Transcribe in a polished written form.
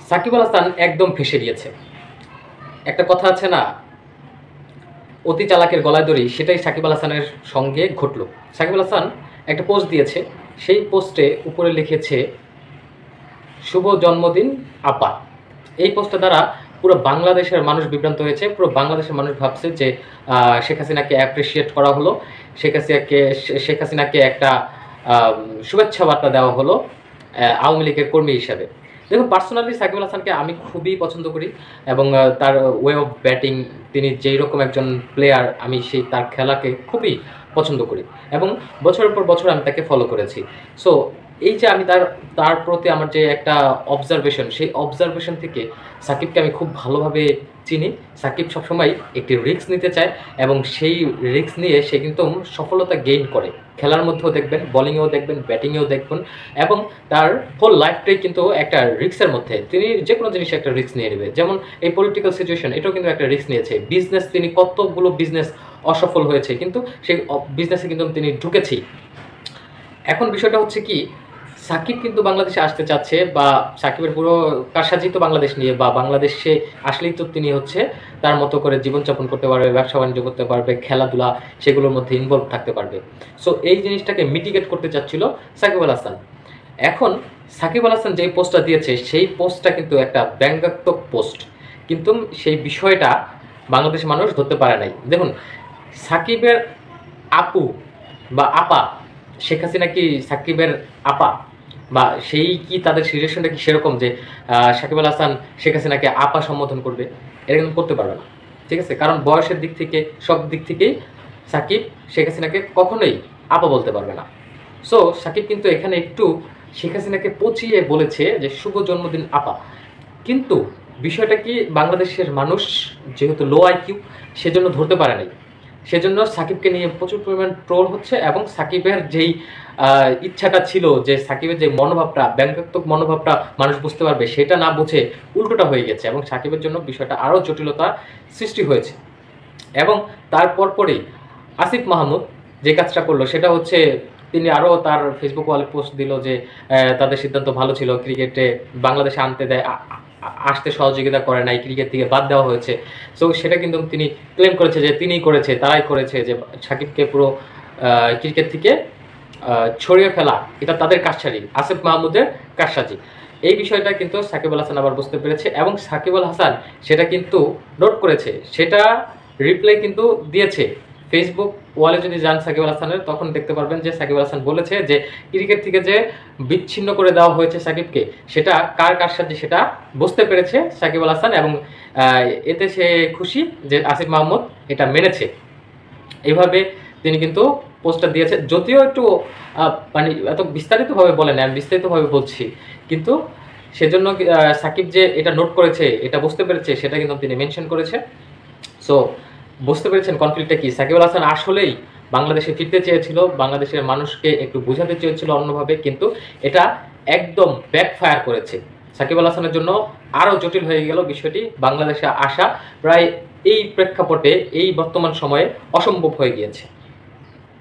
সাকিব আল হাসান একদম ফেঁসে গিয়েছে। একটা কথা আছে না, অতি চালাকের গলায় দড়ি, সেটাই সাকিব আল হাসানের সঙ্গে ঘটল। সাকিব আল হাসান একটা পোস্ট দিয়েছে, সেই পোস্টে উপরে লিখেছে শুভ জন্মদিন আপা। এই পোস্টটা দ্বারা পুরো বাংলাদেশের মানুষ বিভ্রান্ত হয়েছে। পুরো বাংলাদেশের মানুষ ভাবছে যে শেখ হাসিনাকে অ্যাপ্রিসিয়েট করা হলো, শেখ হাসিনাকে একটা শুভেচ্ছা বার্তা দেওয়া হলো আওয়ামী লীগের কর্মী হিসাবে। দেখুন, পার্সোনালি সাকিব আল হাসানকে আমি খুবই পছন্দ করি এবং তার ওয়ে অফ ব্যাটিং, তিনি যেই রকম একজন প্লেয়ার, আমি তার খেলাকে খুবই পছন্দ করি এবং বছরের পর বছর আমি তাকে ফলো করেছি। সো এই যে আমি তার প্রতি আমার যে একটা অবজারভেশন, সেই অবজারভেশন থেকে সাকিবকে আমি খুব ভালোভাবে চিনি। সাকিব সবসময় একটি রিস্ক নিতে চায় এবং সেই রিস্ক নিয়ে সে কিন্তু সফলতা গেইন করে। খেলার মধ্যেও দেখবেন, বোলিংয়েও দেখবেন, ব্যাটিংয়েও দেখবেন এবং তার হোল লাইফটাই কিন্তু একটা রিস্কের মধ্যে। তিনি যে কোনো জিনিসে একটা রিস্ক নিয়ে নেবে। যেমন এই পলিটিক্যাল সিচুয়েশন, এটাও কিন্তু একটা রিস্ক নিয়েছে। বিজনেস, তিনি কতগুলো বিজনেস অসফল হয়েছে, কিন্তু সেই বিজনেসে কিন্তু তিনি ঢুকেছেই। এখন বিষয়টা হচ্ছে কি, সাকিব কিন্তু বাংলাদেশে আসতে চাচ্ছে, বা সাকিবের পুরো কারসাজি তো বাংলাদেশ নিয়ে, বা বাংলাদেশে আসলেই তো তিনি হচ্ছে তার মতো করে জীবনযাপন করতে পারবে, ব্যবসা বাণিজ্য করতে পারবে, খেলাধুলা সেগুলোর মধ্যে ইনভলভ থাকতে পারবে। সো এই জিনিসটাকে মিটিগেট করতে চাচ্ছিল সাকিব আল হাসান। এখন সাকিব আল হাসান যেই পোস্টটা দিয়েছে, সেই পোস্টটা কিন্তু একটা ব্যঙ্গাত্মক পোস্ট, কিন্তু সেই বিষয়টা বাংলাদেশের মানুষ ধরতে পারে নাই। দেখুন, সাকিবের আপু বা আপা, শেখ হাসিনা কি সাকিবের আপা, বা সেই কি তাদের সিচুয়েশনটা কি সেরকম যে সাকিব আল হাসান শেখ হাসিনাকে আপা সম্বোধন করবে? এটা কিন্তু করতে পারবে না, ঠিক আছে? কারণ বয়সের দিক থেকে, সব দিক থেকেই সাকিব শেখ হাসিনাকে কখনোই আপা বলতে পারবে না। সো সাকিব কিন্তু এখানে একটু শেখ হাসিনাকে পচিয়ে বলেছে যে শুভ জন্মদিন আপা। কিন্তু বিষয়টা কি, বাংলাদেশের মানুষ যেহেতু লো আইকিউ, সেজন্য ধরতে পারে নাই। সেজন্য সাকিবকে নিয়ে প্রচুর পরিমাণ ট্রোল হচ্ছে এবং সাকিবের যেই ইচ্ছাটা ছিল যে সাকিবের যে মনোভাবটা, ব্যঙ্গাত্মক মনোভাবটা মানুষ বুঝতে পারবে, সেটা না বুঝে উল্টোটা হয়ে গেছে এবং সাকিবের জন্য বিষয়টা আরও জটিলতা সৃষ্টি হয়েছে। এবং তারপর পরেই আসিফ মাহমুদ যে কাজটা করলো, সেটা হচ্ছে তিনি আরও তার ফেসবুক ওয়ালে পোস্ট দিল যে তাদের সিদ্ধান্ত ভালো ছিল, ক্রিকেটে বাংলাদেশে আনতে দেয়, আসতে সহযোগিতা করে নাই, ক্রিকেট থেকে বাদ দেওয়া হয়েছে। সো সেটা কিন্তু তিনি ক্লেম করেছে যে তিনিই করেছে, তারাই করেছে, যে সাকিবকে পুরো ক্রিকেট থেকে ছড়িয়ে ফেলা এটা তাদের কারসাজি, আসিফ মাহমুদের কারসাজি। এই বিষয়টা কিন্তু সাকিব আল হাসান আবার বুঝতে পেরেছে এবং সাকিব আল হাসান সেটা কিন্তু নোট করেছে, সেটা রিপ্লাই কিন্তু দিয়েছে। ফেসবুক ওয়ালে যদি যান সাকিব আল হাসানের, তখন দেখতে পারবেন যে সাকিব আল হাসান বলেছে যে ক্রিকেট থেকে যে বিচ্ছিন্ন করে দেওয়া হয়েছে সাকিবকে, সেটা কার কারসাজি সেটা বুঝতে পেরেছে সাকিব আল হাসান এবং এতে সে খুশি যে আসিফ মাহমুদ এটা মেনেছে। এইভাবে তিনি কিন্তু পোস্টটা দিয়েছে, যদিও একটু মানে এত বিস্তারিতভাবে বলে না, আমি বিস্তারিতভাবে বলছি, কিন্তু সেজন্য সাকিব যে এটা নোট করেছে, এটা বুঝতে পেরেছে, সেটা কিন্তু তিনি মেনশন করেছে। সো বুঝতে পেরেছেন কনফ্লিক্টটা কি। সাকিব আল হাসান আসলেই বাংলাদেশে ফিরতে চেয়েছিল, বাংলাদেশের মানুষকে একটু বোঝাতে চেয়েছিল অন্যভাবে, কিন্তু এটা একদম ব্যাকফায়ার করেছে। সাকিব আল হাসানের জন্য আরও জটিল হয়ে গেল বিষয়টি, বাংলাদেশে আসা প্রায় এই প্রেক্ষাপটে, এই বর্তমান সময়ে অসম্ভব হয়ে গিয়েছে।